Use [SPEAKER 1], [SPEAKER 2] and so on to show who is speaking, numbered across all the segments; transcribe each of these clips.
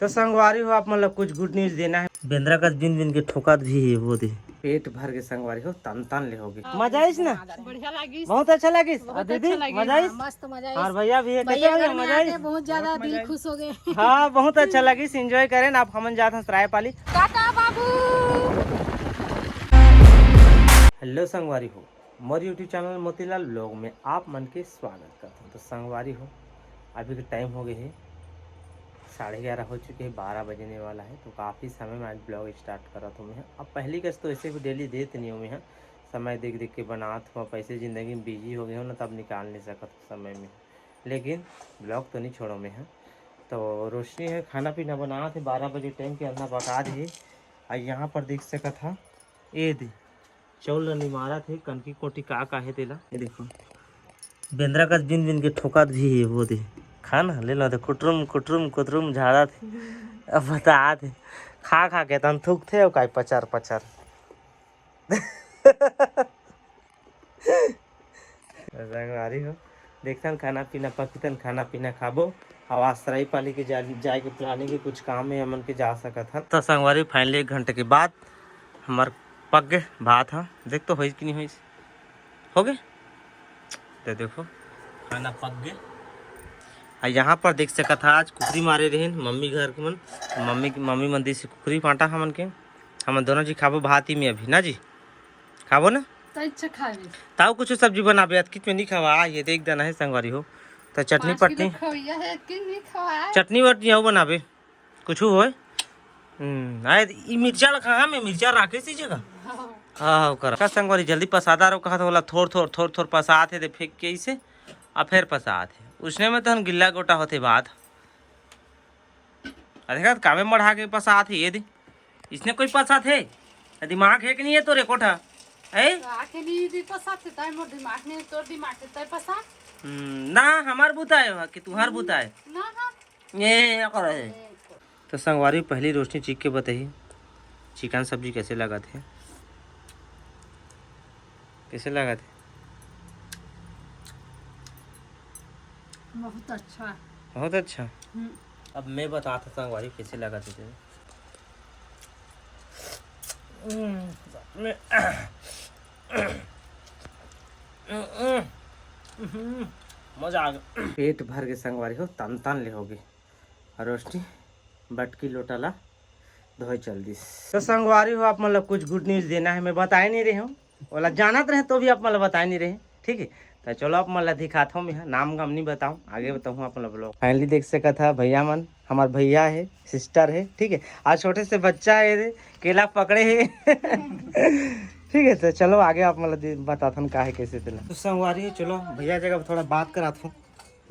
[SPEAKER 1] तो संगवारी हो आप मतलब कुछ गुड न्यूज देना है। बेंद्रा का बिन बिन के ठोकात भी है वो दे पेट भर के संगवारी हो तन तन ले होगी। मजा आइस ना?
[SPEAKER 2] बढ़िया लगी,
[SPEAKER 1] बहुत अच्छा लगी दीदी, मजा आइस?
[SPEAKER 2] मस्त मजा आई।
[SPEAKER 1] और भैया भी है, कैसे भैया मजा आइस?
[SPEAKER 2] बहुत ज्यादा दिल खुश हो गए।
[SPEAKER 1] हाँ बहुत अच्छा लगी, एंजॉय करें। आप हमन जाते हैं सरायपाली।
[SPEAKER 2] टाटा बाबू।
[SPEAKER 1] हेलो संगवारी हो, मोर यूट्यूब चैनल मोतीलाल ब्लॉग में आप मन के स्वागत करता हूँ। तो संगवारी हो अभी के टाइम हो गए है 11:30 हो चुके हैं, 12 बजने वाला है। तो काफ़ी समय में आज ब्लॉग स्टार्ट करा था मैं। अब पहली कस तो ऐसे भी डेली देते नहीं हूँ मैं, समय देख देख के बनात हुआ। पैसे ज़िंदगी में बिजी हो गए हो ना, तब निकाल नहीं सकता समय में, लेकिन ब्लॉग तो नहीं छोड़ो मैं। तो रोशनी है, खाना पीना बना थे 12 बजे टाइम के अंदर पका दी। और यहाँ पर देख सका था ये दी चौल नहीं मारा थे कनकी कोटी का है तेला। ये देखो बेंद्रा का बिन बिन के ठोकात भी है वो दे खाना ले लो। कुटरुम कुटरुम कुटरुम झाड़ा थे। अब बता थे खा खा के तन थूक थे और पचर पचर संगवारी हो देखता खाना पीना पकतन, खाना पीना खाबो। आवाज सराई पाली के जाए के प्लानिंग के कुछ काम है हमन के जा सका था। तो संगवारी फाइनली 1 घंटे के बाद हमार पक गए भात। हाँ देख तो होइस कि नहीं होइस, हो गए। तो देखो खाना पक गए। और यहाँ पर देख सका था आज कुकरी मारे रहे मम्मी घर के मन। मम्मी मंदिर से कुकरी पाटा हमन के। हम दोनों जी खाबो भात ही में अभी ना जी, खाबो ना ताऊ कुछ सब्जी बनाबे किच में नहीं खावा। ये देख देना है संगवारी हो। तो चटनी पटनी चटनी वटनी हो बनाबे कुछ हो। मिर्चा कहाँ में मिर्चा राखे सी जगह। हाँ कर संगवारी जल्दी पसादा रो कहा तो थोड़ पसा थे फेंक के इसे और फिर पसा थे उसने में तो गिल्ला गोटा होते बात। देखा कामे मढ़ा के पसा थे ये दी इसने कोई पसा थे दिमाग है कि नहीं है तोरे कोठा ना हमार बुताए कि तुहार बुताए ये करे। तो संगवारी पहली रोशनी चीख के बताइए चिकन सब्जी कैसे लगा थे, कैसे लगा थे?
[SPEAKER 2] बहुत अच्छा,
[SPEAKER 1] बहुत अच्छा। अब मैं बताता संगवारी कैसे लगा थे। मजा आ गया, पेट भर के संगवारी हो तन तन ले होगी। रोशनी बटकी लोटाला धोई चल दी। तो संगवारी हो आप मतलब कुछ गुड न्यूज देना है, मैं बता नहीं रही हूँ बोला जानत रहे तो भी आप मतलब बता नहीं रहे, ठीक है। तो चलो आप मतलब दिखाता हूँ मैं, नाम गाम नहीं बताऊँ, आगे बताऊँ आप मतलब लोग। फाइनली देख सका था भैया मन, हमार भैया है, सिस्टर है, ठीक है। आज छोटे से बच्चा है केला पकड़े है ठीक है। तो चलो आगे आप मतलब बताता हूँ का है कैसे तेला। तो संगवारी है चलो भैया जगह थोड़ा बात कराता हूँ।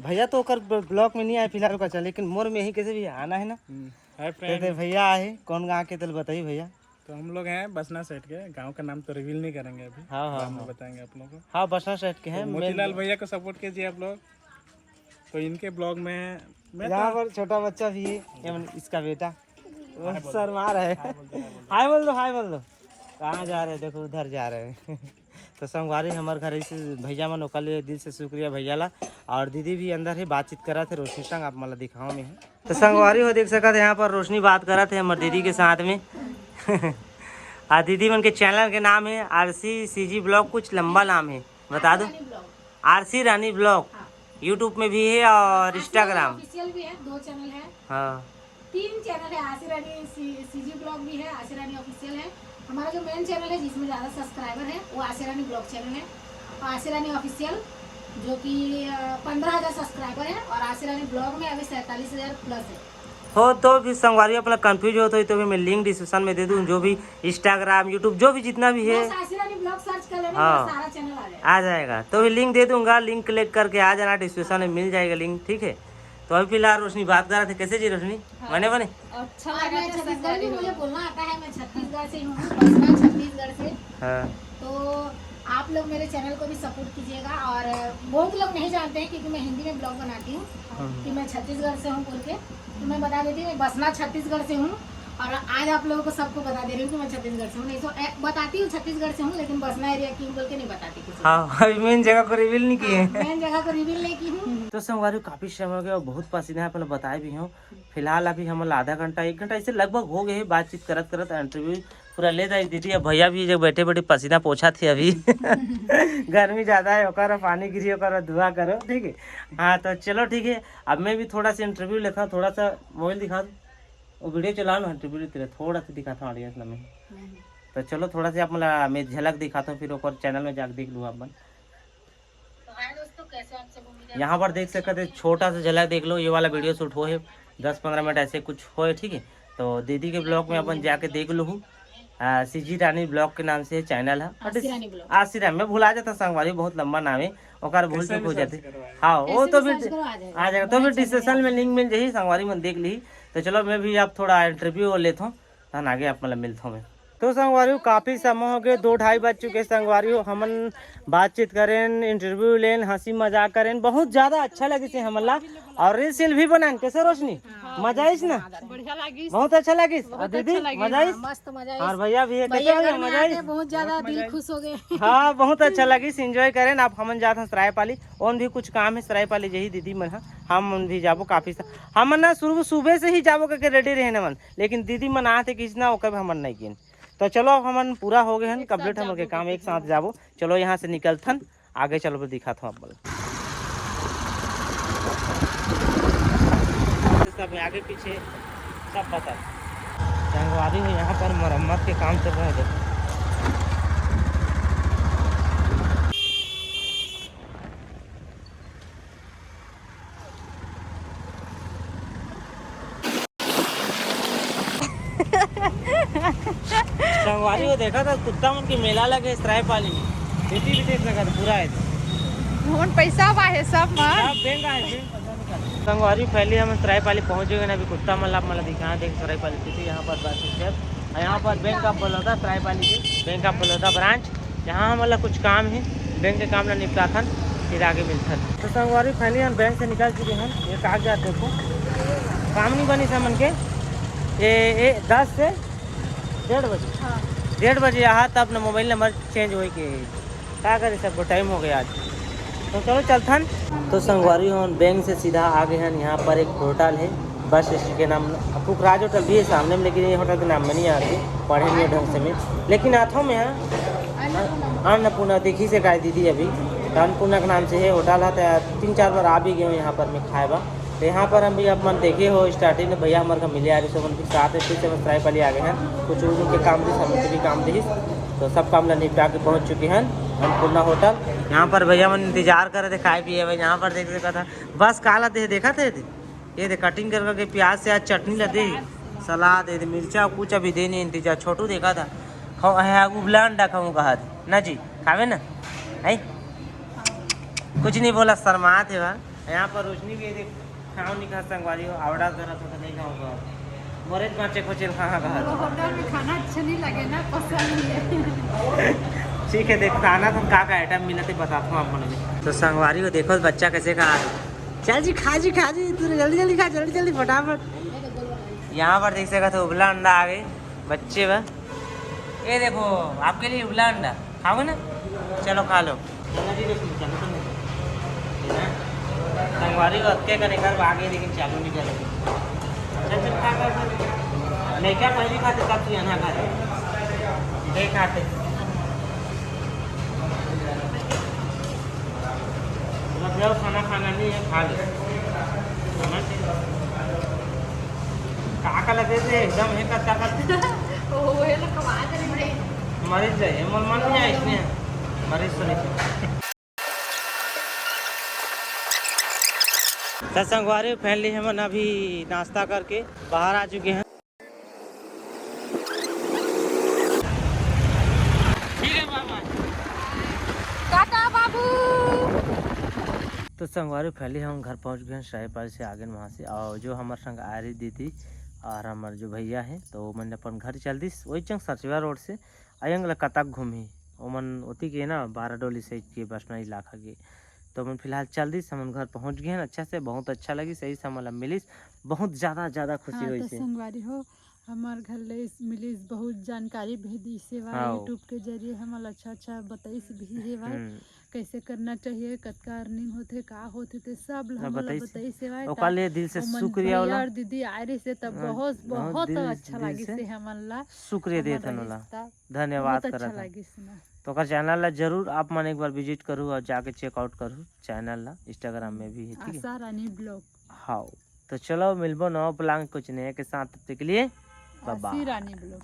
[SPEAKER 1] भैया तो कर ब्लॉक में नहीं आए फिलहाल का चल, लेकिन मोर में ही कैसे भी आना है ना। तो भैया है कौन गाँव के तल बताइए भैया।
[SPEAKER 3] तो हम लोग हैं बसना सेठ के, गांव का नाम तो रिवील नहीं करेंगे अभी।
[SPEAKER 1] हाँ
[SPEAKER 3] बताएंगे आप लोगों को।
[SPEAKER 1] हाँ बसना सेठ के हैं।
[SPEAKER 3] तो मोतीलाल भैया को सपोर्ट कीजिए आप लोग। तो इनके ब्लॉग में
[SPEAKER 1] यहाँ पर छोटा बच्चा भी है, इसका बेटा सर मार है। हाय बोल दो, हाय बोल दो। कहाँ जा रहे हैं? देखो उधर जा रहे हैं तो संगवारी हमारे घर से भैया मन ओका लिए दिल से शुक्रिया भैया ला। और दीदी भी अंदर है बातचीत करा थे रोशनी संग, आप मतलब दिखाओ में है। तो संगवारी हो देख सका थे यहाँ पर रोशनी बात करा थे हमारे दीदी के साथ में और दीदी मन के चैनल के नाम है RCCG ब्लॉग, कुछ लंबा नाम है बता दो। RC रानी ब्लॉग यूट्यूब में भी है और इंस्टाग्राम
[SPEAKER 2] ऑफिशियल भी है, 2 चैनल है।
[SPEAKER 1] हाँ
[SPEAKER 2] 3 चैनल है, आशी रानी सीजी ब्लॉग भी है, आशी रानी ऑफिशियल है। हमारा जो मेन चैनल है जिसमें ज़्यादा सब्सक्राइबर है वो आशी रानी ब्लॉग चैनल है, और आशी रानी ऑफिशियल जो कि 15,000 सब्सक्राइबर है, और आशी रानी ब्लॉग में अभी 47,000 प्लस है।
[SPEAKER 1] हो तो भी संगवारी अपना कंफ्यूज हो तो भी मैं लिंक डिस्क्रिप्शन में दे दूँ, जो भी इंस्टाग्राम यूट्यूब जो भी जितना भी है
[SPEAKER 2] आशी रानी ब्लॉग सर्च कर लेना,
[SPEAKER 1] हाँ
[SPEAKER 2] सारा चैनल आ
[SPEAKER 1] जाएगा। तो भी लिंक दे दूंगा, लिंक क्लिक करके आ जाना, डिस्क्रिप्शन में मिल जाएगा लिंक, ठीक है। तो अभी फिलहाल रोशनी बात कर रहे थे कैसे जी रोशनी?
[SPEAKER 2] हाँ।
[SPEAKER 1] बने
[SPEAKER 2] अच्छा लगा। मैं छत्तीसगढ़ भी मुझे बोलना आता है, मैं छत्तीसगढ़ से हूँ, बसना छत्तीसगढ़ से।
[SPEAKER 1] हाँ
[SPEAKER 2] तो आप लोग मेरे चैनल को भी सपोर्ट कीजिएगा। और बहुत लोग नहीं जानते हैं क्योंकि मैं हिंदी में ब्लॉग बनाती हूँ कि मैं छत्तीसगढ़ से हूँ बोल के, तो मैं बता देती हूँ मैं बसना छत्तीसगढ़ से हूँ। और आज आप लोगों को सबको बता दे रही हूँ कि मैं छत्तीसगढ़ से हूँ। नहीं तो बताती हूँ छत्तीसगढ़ से हूँ, लेकिन बसना एरिया की बोल के नहीं बताती किसी को।
[SPEAKER 1] हाँ अभी मेन जगह को रिवील नहीं किए।
[SPEAKER 2] मेन जगह को रिवील नहीं की हूँ।
[SPEAKER 1] तो संगवारी काफ़ी समय हो गया और बहुत पसीना है, अपने बताए भी हूँ। फिलहाल अभी हम आधा घंटा 1 घंटा ऐसे लगभग हो गए है बातचीत करत करत, इंटरव्यू पूरा ले जाए दीदी। अब भैया भी जो बैठे बैठे पसीना पोछा थे अभी गर्मी ज़्यादा है, ओकर पानी गिरी, ओकर धुआं करो, ठीक है। हाँ तो चलो ठीक है, अब मैं भी थोड़ा सा इंटरव्यू लेता हूँ, थोड़ा सा मोबाइल दिखा दो, वो वीडियो चला लो इंटरव्यू तेरे, थोड़ा सा दिखाता हूँ ऑडियंस में। तो चलो थोड़ा सा अपना मैं झलक दिखाता हूँ, फिर ओकर चैनल में जाकर देख लूँ अपन।
[SPEAKER 2] तो हाय दोस्तों, कैसे हो आप सब? उम्मीद है
[SPEAKER 1] यहाँ पर देख सकते हैं, छोटा सा झलक देख लो, ये वाला वीडियो शूट हो है 10-15 मिनट ऐसे कुछ हो है, ठीक है। तो दीदी के ब्लॉग में अपन जाके देख लो, सीजी रानी ब्लॉग के नाम से चैनल है।
[SPEAKER 2] आशी रानी ब्लॉग।
[SPEAKER 1] आशी रानी, मैं भुला जाता संगवारी, बहुत लंबा नाम है, ओकर भूल
[SPEAKER 3] कैसे
[SPEAKER 1] चूक
[SPEAKER 3] भी
[SPEAKER 1] हो
[SPEAKER 3] सर्च
[SPEAKER 1] जाती।
[SPEAKER 3] करो भाई।
[SPEAKER 1] हाँ वो
[SPEAKER 2] कैसे
[SPEAKER 1] तो
[SPEAKER 2] भी
[SPEAKER 1] फिर
[SPEAKER 2] सर्च करो,
[SPEAKER 1] आ जाएगा, तो फिर डिस्क्रिप्शन में लिंक मिल जाही, संगवारी मन देख ली। तो चलो मैं भी अब थोड़ा इंटरव्यू लेता हूँ, तहन आगे आप मतलब मिलता हूँ मैं। तो संगवारी काफ़ी समय हो गए, 2-2:30 बज चुके संगवारी, हमन बातचीत करें, इंटरव्यू लें, हंसी मजाक करें, बहुत ज़्यादा अच्छा लगे से हमला। और रील सील भी बनाएं, कैसे रोशनी, मजा आइस ना?
[SPEAKER 2] बढ़िया लगी,
[SPEAKER 1] बहुत अच्छा लगी दीदी, मजा आइस?
[SPEAKER 2] मस्त मजा
[SPEAKER 1] और भैया भी है, कैसे
[SPEAKER 2] भैया
[SPEAKER 1] भैया
[SPEAKER 2] घर में
[SPEAKER 1] मजा
[SPEAKER 2] आके
[SPEAKER 1] आइस?
[SPEAKER 2] बहुत ज्यादा दिल खुश हो गए।
[SPEAKER 1] हाँ बहुत अच्छा लगी, एंजॉय करें। आप हमन जाते हैं सरायपाली, और भी कुछ काम है सरायपाली, यही दीदी मन है, हम भी जाबो काफी हम ना शुरू सुबह से ही जाबो करके रेडी रहने मन, लेकिन दीदी मन आते किस ना ओकर हमन नहीं किन। तो चलो अब हमन पूरा हो गए हैं कंप्लीट, हम लोग के काम एक साथ जाबो। चलो यहाँ से निकलथन आगे, चलो दिखाता हूँ अब सब आगे पीछे सब पता संगवारी हो। यहाँ पर मरम्मत के काम चल रहा है, देखो। संगवारी को देखा था कुत्ता मन के मेला लगे सरायपाली में, बेटी भी देख लगा पूरा है,
[SPEAKER 4] मोहन पैसा बा है सब मन
[SPEAKER 1] सब बैंक है। संगवारी पहले हम सरायपाली पहुंच गए ना, अभी कुत्ता मतलब मतलब दिखा देख सरायपाली स्थिति। यहाँ पर बस स्टैंड, यहाँ पर बैंक ऑफ बड़ौदा, सरायपाली के बैंक ऑफ बड़ौदा ब्रांच, यहाँ मतलब कुछ काम है, बैंक के काम ना निपटा था, फिर आगे मिलता। तो संगवारी पहले हम बैंक से निकल चुके हैं, ये कागजात देखो, काम नहीं बनी समन के, ये 10 से 1:30 बजे, 1:30 बजे यहाँ तब ना मोबाइल नंबर चेंज हो के क्या करे, सबको टाइम हो गया आज। तो चलो चलथन। तो संगवारी हम बैंक से सीधा आ गए हैं, यहाँ पर एक होटल है, बस स्टेशन के नाम पुखराज होटल भी है सामने में, लेकिन ये होटल के नाम में नहीं आती, पढ़े नहीं ढंग से में। लेकिन आता हूँ मैं यहाँ अन्नपूर्णा देखी से गाय दीदी अभी, अन्नपूर्णा के नाम से है होटल है। तो 3-4 बार आ भी गए हूँ यहाँ पर मैं खाए बा। तो यहाँ पर हम भी अब मन देखे हो स्टार्टिंग में भैया हमारे मिले आ रहे, सब उनके साथ फिर से हम सरायपाली आ गए हैं, कुछ उनके काम दी, हमसे भी काम दी, तो सब काम निपटा के पहुँच चुके हैं अन्नपूर्णा होटल। यहाँ पर भैया मन इंतजार कर रहे थे खाए पिए भाई। यहाँ पर देख देखा था बस काला दे देखा थे, ये दे कटिंग कर करके प्याज से आज चटनी ला दे, सलाद दे, मिर्चा कुछ अभी देने इंतजार। छोटू देखा था उबला अंडा खाऊँ कहा ना जी, खावे ना है, कुछ नहीं बोला, शर्मा थे वहाँ। यहाँ पर रोशनी भी देख खाओ नहीं खा संगवारी हो, आवड़ा करा तो नहीं खाऊँगा, मोरे कांचे खोचे कहाँ कहा।
[SPEAKER 4] होटल में खाना अच्छा नहीं लगे ना, पसंद नहीं है।
[SPEAKER 1] ठीक है देख, खाना तो का आइटम मिला थे बताता हूँ आप में। तो संगवारी को देखो बच्चा कैसे खा, चल जी खा जी खा जी, तू जल्दी जल्दी खा, जल्दी जल्दी फटाफट। यहाँ पर देख सका था उबला अंडा आ गए बच्चे बा, ये देखो आपके लिए उबला अंडा, खाओगे ना, चलो खा लो। संगवारी को अक्के का निकल आगे, लेकिन चालू नहीं करेगी। चल चल खा कर, मैं क्या पहले खाते तब तू यहाँ खाते, नहीं खाते मतलब खाना खाना नहीं है, खा ले का लगे थे एकदम है कच्चा मरीज जाए मन मन नहीं आए इसमें, मरीज तो नहीं। संगवारी फैमिली हम अभी नाश्ता करके बाहर आ चुके हैं।
[SPEAKER 4] टाटा बाबू।
[SPEAKER 1] तो संगवारी फैमिली हम घर पहुंच गए हैं सरायपाली से आगे वहाँ से, और जो हमारे संग आ रही दीदी और हमारे जो भैया है, तो मैंने अपन घर चल दी वही चंग सरचवा रोड से आयंग कतक घूमी ओमन होती के ना 12 डोली से के बसना इलाका के। तो मन फिलहाल चल दी, हम घर पहुंच गए हैं अच्छा से, बहुत अच्छा लगी, सही से मतलब मिली, बहुत ज़्यादा खुशी हुई।
[SPEAKER 4] तो संगवारी हो हमार घर ले मिली बहुत जानकारी भी दी से
[SPEAKER 1] हाँ।
[SPEAKER 4] यूट्यूब के जरिए हमार अच्छा अच्छा बताइस भी है भाई। कैसे करना चाहिए, कतका अर्निंग होते, का होते ते सब हम
[SPEAKER 1] बताइए।
[SPEAKER 4] बताई सेवाएं।
[SPEAKER 1] ओकर लिए दिल से
[SPEAKER 4] ओमन
[SPEAKER 1] शुक्रिया
[SPEAKER 4] भैया
[SPEAKER 1] होला,
[SPEAKER 4] और दीदी आए रही से तब
[SPEAKER 1] हाँ,
[SPEAKER 4] बहुत
[SPEAKER 1] बहुत
[SPEAKER 4] बहुत
[SPEAKER 1] दिल
[SPEAKER 4] अच्छा
[SPEAKER 1] दिल
[SPEAKER 4] लगी
[SPEAKER 1] से
[SPEAKER 4] से हमन ला,
[SPEAKER 1] शुक्रिया
[SPEAKER 4] हमन
[SPEAKER 1] देत हन ओला,
[SPEAKER 4] रिश्ता
[SPEAKER 1] धन्यवाद
[SPEAKER 4] बहुत अच्छा
[SPEAKER 1] करत हन।
[SPEAKER 4] लगी सुना।
[SPEAKER 1] तो ओकर चैनल ला जरूर आप मन एक बार विजिट करूँ और जाके चेकआउट करूँ चैनल ला, इंस्टाग्राम में भी है, ठीक है।
[SPEAKER 4] आशा रानी ब्लॉग,
[SPEAKER 1] हाँ, तो चलो मिलबो नौ प्लान कुछ नए के साथ, तब तक के लिए बाय
[SPEAKER 4] आशी
[SPEAKER 1] बाय।
[SPEAKER 4] रानी ब्लॉग।